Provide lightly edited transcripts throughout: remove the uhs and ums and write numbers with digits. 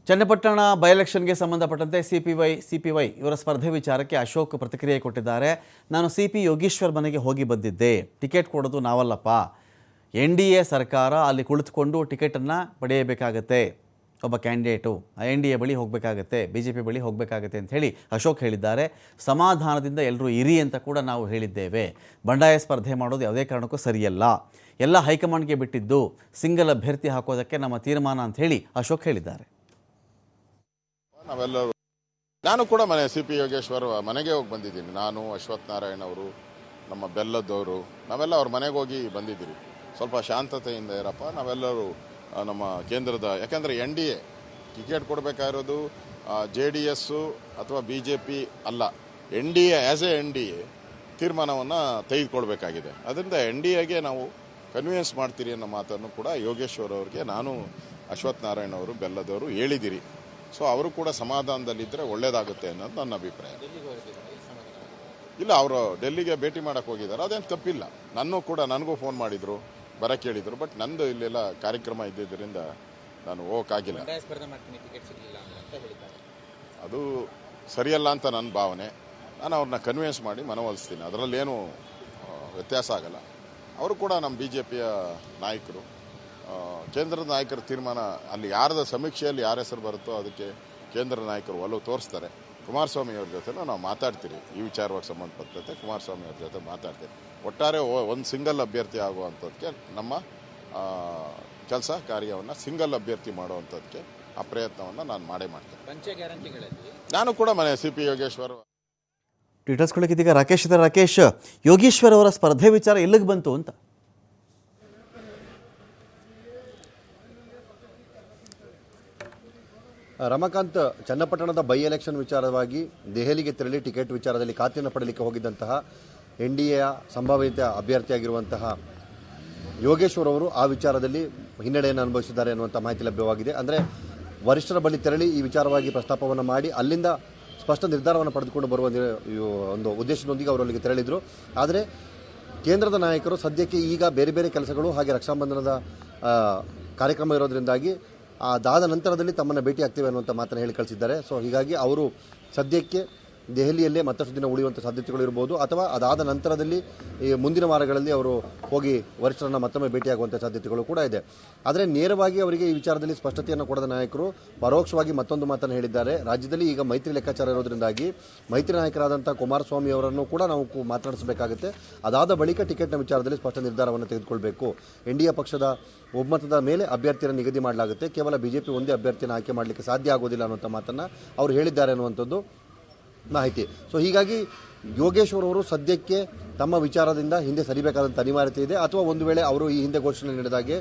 Channapatna by ಎಲೆಕ್ಷನ್ಗೆ ಸಂಬಂಧಪಟ್ಟಂತೆ CPY ಇವರ ಸ್ಪರ್ಧೆ ವಿಚಾರಕ್ಕೆ ಅಶೋಕ್ ಪ್ರತಿಕ್ರಿಯೆ ಕೊಟ್ಟಿದ್ದಾರೆ. ನಾನು ಸಿಪಿ ಯೋಗೀಶ್ವರ್ ಮನೆಗೆ ಹೋಗಿ ಬಂದಿದ್ದೆ. ಟಿಕೆಟ್ ಕೊಡೋದು ನಾವಲ್ಲಪ್ಪ. NDA ಸರ್ಕಾರ ಅಲ್ಲಿ ಕುಳಿತುಕೊಂಡು ಟಿಕೆಟನ್ನು ಪಡೆಯಬೇಕಾಗತ್ತೆ. ಒಬ್ಬ ಕ್ಯಾಂಡಿಡೇಟು NDA ಬಳಿ ಹೋಗಬೇಕಾಗತ್ತೆ, BJP ಬಳಿ ಹೋಗಬೇಕಾಗತ್ತೆ ಅಂತ ಹೇಳಿ ಅಶೋಕ್ ಹೇಳಿದ್ದಾರೆ. ಸಮಾಧಾನದಿಂದ ಎಲ್ಲರೂ ಇರಿ ಅಂತ ಕೂಡ ನಾವು ಹೇಳಿದ್ದೇವೆ. ಬಂಡಾಯ ಸ್ಪರ್ಧೆ ಮಾಡೋದು ಯಾವುದೇ ಕಾರಣಕ್ಕೂ ಸರಿಯಲ್ಲ. ಎಲ್ಲ ಹೈಕಮಾಂಡ್ಗೆ ಬಿಟ್ಟಿದ್ದು. ಸಿಂಗಲ್ ಅಭ್ಯರ್ಥಿ ಹಾಕೋದಕ್ಕೆ ನಮ್ಮ ತೀರ್ಮಾನ ಅಂತ ಹೇಳಿ ಅಶೋಕ್ ಹೇಳಿದ್ದಾರೆ. ನಾವೆಲ್ಲರೂ ನಾನು ಕೂಡ CP ಯೋಗೇಶ್ವರ್ ಮನೆಗೆ ಹೋಗಿ ಬಂದಿದ್ದೀನಿ. ನಾನು ಅಶ್ವಥ್ ನಾರಾಯಣ್ ಅವರು, ನಮ್ಮ ಬೆಲ್ಲದವರು, ನಾವೆಲ್ಲ ಅವ್ರ ಮನೆಗೆ ಹೋಗಿ ಬಂದಿದ್ದೀರಿ. ಸ್ವಲ್ಪ ಶಾಂತತೆಯಿಂದ ಇರಪ್ಪ, ನಾವೆಲ್ಲರೂ ನಮ್ಮ ಕೇಂದ್ರದ, ಯಾಕಂದರೆ NDA ಟಿಕೆಟ್ ಕೊಡಬೇಕಾಗಿರೋದು JDS ಅಥವಾ BJP ಅಲ್ಲ, NDA ಆ್ಯಸ್ ಎ NDA ತೀರ್ಮಾನವನ್ನು ತೆಗೆದುಕೊಳ್ಬೇಕಾಗಿದೆ. ಅದರಿಂದ NDAಗೆ ನಾವು ಕನ್ವಿನ್ಸ್ ಮಾಡ್ತೀರಿ ಅನ್ನೋ ಮಾತನ್ನು ಕೂಡ ಯೋಗೇಶ್ವರ್ ಅವ್ರಿಗೆ ನಾನು, ಅಶ್ವಥ್ ನಾರಾಯಣ್ ಅವರು, ಬೆಲ್ಲದವರು ಹೇಳಿದಿರಿ. ಸೊ ಅವರು ಕೂಡ ಸಮಾಧಾನದಲ್ಲಿದ್ದರೆ ಒಳ್ಳೇದಾಗುತ್ತೆ ಅನ್ನೋದು ನನ್ನ ಅಭಿಪ್ರಾಯ. ಇಲ್ಲ, ಅವರು ಡೆಲ್ಲಿಗೆ ಭೇಟಿ ಮಾಡಕ್ಕೆ ಹೋಗಿದ್ದಾರೆ, ಅದೇನು ತಪ್ಪಿಲ್ಲ. ನನಗೂ ಫೋನ್ ಮಾಡಿದ್ರು, ಬರಕ್ಕೆ ಹೇಳಿದ್ರು. ಬಟ್ ನಂದು ಇಲ್ಲೆಲ್ಲ ಕಾರ್ಯಕ್ರಮ ಇದ್ದಿದ್ದರಿಂದ ನಾನು ಹೋಗೋಕ್ಕಾಗಿಲ್ಲ. ಅದು ಸರಿಯಲ್ಲ ಅಂತ ನನ್ನ ಭಾವನೆ. ನಾನು ಅವ್ರನ್ನ ಕನ್ವಿನ್ಸ್ ಮಾಡಿ ಮನವೊಲಿಸ್ತೀನಿ, ಅದರಲ್ಲೇನು ವ್ಯತ್ಯಾಸ ಆಗಲ್ಲ. ಅವರು ಕೂಡ ನಮ್ಮ BJPಯ ನಾಯಕರು, ಕೇಂದ್ರದ ನಾಯಕರ ತೀರ್ಮಾನ, ಅಲ್ಲಿ ಯಾರದ ಸಮೀಕ್ಷೆಯಲ್ಲಿ ಯಾರ ಹೆಸರು ಬರುತ್ತೋ ಅದಕ್ಕೆ ಕೇಂದ್ರ ನಾಯಕರು ಒಲವು ತೋರಿಸ್ತಾರೆ. ಕುಮಾರಸ್ವಾಮಿ ಅವ್ರ ಜೊತೆ ನಾವು ಮಾತಾಡ್ತೀರಿ, ಈ ವಿಚಾರವಾಗಿ ಸಂಬಂಧಪಟ್ಟಂತೆ ಕುಮಾರಸ್ವಾಮಿ ಅವ್ರ ಜೊತೆ ಮಾತಾಡ್ತೀರಿ. ಒಟ್ಟಾರೆ ಒಂದು ಸಿಂಗಲ್ ಅಭ್ಯರ್ಥಿ ಆಗುವಂಥದ್ದಕ್ಕೆ ನಮ್ಮ ಕೆಲಸ ಕಾರ್ಯವನ್ನು ಸಿಂಗಲ್ ಅಭ್ಯರ್ಥಿ ಮಾಡುವಂಥದ್ದಕ್ಕೆ ಆ ಪ್ರಯತ್ನವನ್ನು ನಾನು ಮಾಡ್ತೇನೆ. ನಾನು ಕೂಡ CP ಯೋಗೇಶ್ವರ್ ಡೀಟೇಲ್ಸ್ ಕೊಡೋಕ್ಕಿದ್ದೀಗ ರಾಕೇಶ್ ಯೋಗೀಶ್ವರ್ ಅವರ ಸ್ಪರ್ಧೆ ವಿಚಾರ ಎಲ್ಲಿಗೆ ಬಂತು ಅಂತ. ರಮಾಕಾಂತ್, ಚನ್ನಪಟ್ಟಣದ ಬೈ ಎಲೆಕ್ಷನ್ ವಿಚಾರವಾಗಿ ದೆಹಲಿಗೆ ತೆರಳಿ ಟಿಕೆಟ್ ವಿಚಾರದಲ್ಲಿ ಖಾತೆಯನ್ನು ಪಡೆಯಲಿಕ್ಕೆ ಹೋಗಿದ್ದಂತಹ NDAಯ ಸಂಭಾವ್ಯತೆ ಅಭ್ಯರ್ಥಿಯಾಗಿರುವಂತಹ ಯೋಗೇಶ್ವರ್ ಅವರು ಆ ವಿಚಾರದಲ್ಲಿ ಹಿನ್ನಡೆಯನ್ನು ಅನುಭವಿಸಿದ್ದಾರೆ ಅನ್ನುವಂಥ ಮಾಹಿತಿ ಲಭ್ಯವಾಗಿದೆ. ಅಂದರೆ ವರಿಷ್ಠರ ಬಳಿ ತೆರಳಿ ಈ ವಿಚಾರವಾಗಿ ಪ್ರಸ್ತಾಪವನ್ನು ಮಾಡಿ ಅಲ್ಲಿಂದ ಸ್ಪಷ್ಟ ನಿರ್ಧಾರವನ್ನು ಪಡೆದುಕೊಂಡು ಬರುವ ಒಂದು ಉದ್ದೇಶದೊಂದಿಗೆ ಅವರು ಅಲ್ಲಿಗೆ ತೆರಳಿದರು. ಆದರೆ ಕೇಂದ್ರದ ನಾಯಕರು ಸದ್ಯಕ್ಕೆ ಈಗ ಬೇರೆ ಬೇರೆ ಕೆಲಸಗಳು ಹಾಗೆ ರಕ್ಷಾಬಂಧನದ ಕಾರ್ಯಕ್ರಮ ಇರೋದ್ರಿಂದಾಗಿ ಅದಾದ ನಂತರದಲ್ಲಿ ತಮ್ಮನ್ನು ಭೇಟಿ ಆಗ್ತೇವೆ ಅನ್ನುವಂಥ ಮಾತನ್ನು ಹೇಳಿ ಕಳಿಸಿದ್ದಾರೆ. ಸೊ ಹೀಗಾಗಿ ಅವರು ಸದ್ಯಕ್ಕೆ ದೆಹಲಿಯಲ್ಲೇ ಮತ್ತಷ್ಟು ದಿನ ಉಳಿಯುವಂಥ ಸಾಧ್ಯತೆಗಳು ಇರ್ಬೋದು, ಅಥವಾ ಅದಾದ ನಂತರದಲ್ಲಿ ಈ ಮುಂದಿನ ವಾರಗಳಲ್ಲಿ ಅವರು ಹೋಗಿ ವರಿಷ್ಠರನ್ನು ಮತ್ತೊಮ್ಮೆ ಭೇಟಿಯಾಗುವಂಥ ಸಾಧ್ಯತೆಗಳು ಕೂಡ ಇದೆ. ಆದರೆ ನೇರವಾಗಿ ಅವರಿಗೆ ಈ ವಿಚಾರದಲ್ಲಿ ಸ್ಪಷ್ಟತೆಯನ್ನು ಕೊಡದ ನಾಯಕರು ಪರೋಕ್ಷವಾಗಿ ಮತ್ತೊಂದು ಮಾತನ್ನು ಹೇಳಿದ್ದಾರೆ. ರಾಜ್ಯದಲ್ಲಿ ಈಗ ಮೈತ್ರಿ ಲೆಕ್ಕಾಚಾರ ಇರೋದ್ರಿಂದಾಗಿ ಮೈತ್ರಿ ನಾಯಕರಾದಂಥ ಕುಮಾರಸ್ವಾಮಿ ಅವರನ್ನು ಕೂಡ ನಾವು ಮಾತನಾಡಿಸಬೇಕಾಗುತ್ತೆ. ಅದಾದ ಬಳಿಕ ಟಿಕೆಟ್ನ ವಿಚಾರದಲ್ಲಿ ಸ್ಪಷ್ಟ ನಿರ್ಧಾರವನ್ನು ತೆಗೆದುಕೊಳ್ಬೇಕು. NDA ಪಕ್ಷದ ಒಮ್ಮತದ ಮೇಲೆ ಅಭ್ಯರ್ಥಿಯನ್ನು ನಿಗದಿ ಮಾಡಲಾಗುತ್ತೆ. ಕೇವಲ BJP ಒಂದೇ ಅಭ್ಯರ್ಥಿಯನ್ನು ಆಯ್ಕೆ ಮಾಡಲಿಕ್ಕೆ ಸಾಧ್ಯ ಆಗೋದಿಲ್ಲ ಅನ್ನುವಂಥ ಮಾತನ್ನು ಅವರು ಹೇಳಿದ್ದಾರೆ ಅನ್ನುವಂಥದ್ದು ಮಾಹಿತಿ. ಸೊ ಹೀಗಾಗಿ ಯೋಗೇಶ್ವರ್ ಅವರು ಸದ್ಯಕ್ಕೆ ತಮ್ಮ ವಿಚಾರದಿಂದ ಹಿಂದೆ ಸರಿಬೇಕಾದಂಥ ಅನಿವಾರ್ಯತೆ ಇದೆ. ಅಥವಾ ಒಂದು ವೇಳೆ ಅವರು ಈ ಹಿಂದೆ ಘೋಷಣೆ ನೀಡಿದಾಗೆ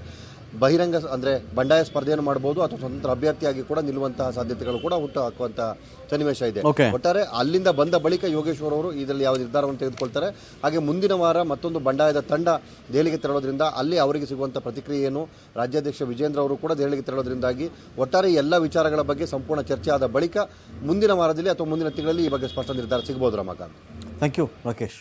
ಬಹಿರಂಗ ಅಂದರೆ ಬಂಡಾಯ ಸ್ಪರ್ಧೆಯನ್ನು ಮಾಡಬಹುದು, ಅಥವಾ ಸ್ವತಂತ್ರ ಅಭ್ಯರ್ಥಿಯಾಗಿ ಕೂಡ ನಿಲ್ಲುವಂತಹ ಸಾಧ್ಯತೆಗಳು ಕೂಡ ಹುಟ್ಟು ಹಾಕುವಂತಹ ಸನ್ನಿವೇಶ ಇದೆ. ಒಟ್ಟಾರೆ ಅಲ್ಲಿಂದ ಬಂದ ಬಳಿಕ ಯೋಗೇಶ್ವರ್ ಅವರು ಇದರಲ್ಲಿ ಯಾವ ನಿರ್ಧಾರವನ್ನು ತೆಗೆದುಕೊಳ್ತಾರೆ. ಹಾಗೆ ಮುಂದಿನ ವಾರ ಮತ್ತೊಂದು ಬಂಡಾಯದ ತಂಡ ದೆಹಲಿಗೆ ತೆರಳೋದ್ರಿಂದ ಅಲ್ಲಿ ಅವರಿಗೆ ಸಿಗುವಂಥ ಪ್ರತಿಕ್ರಿಯೆಯನ್ನು ರಾಜ್ಯಾಧ್ಯಕ್ಷ ವಿಜೇಂದ್ರ ಅವರು ಕೂಡ ದೆಹಲಿಗೆ ತೆರಳೋದ್ರಿಂದಾಗಿ ಒಟ್ಟಾರೆ ಎಲ್ಲ ವಿಚಾರಗಳ ಬಗ್ಗೆ ಸಂಪೂರ್ಣ ಚರ್ಚೆ ಆದ ಬಳಿಕ ಮುಂದಿನ ವಾರದಲ್ಲಿ ಅಥವಾ ಮುಂದಿನ ತಿಂಗಳಲ್ಲಿ ಈ ಬಗ್ಗೆ ಸ್ಪಷ್ಟ ನಿರ್ಧಾರ ಸಿಗಬಹುದು. Ramakant, thank you Rakesh.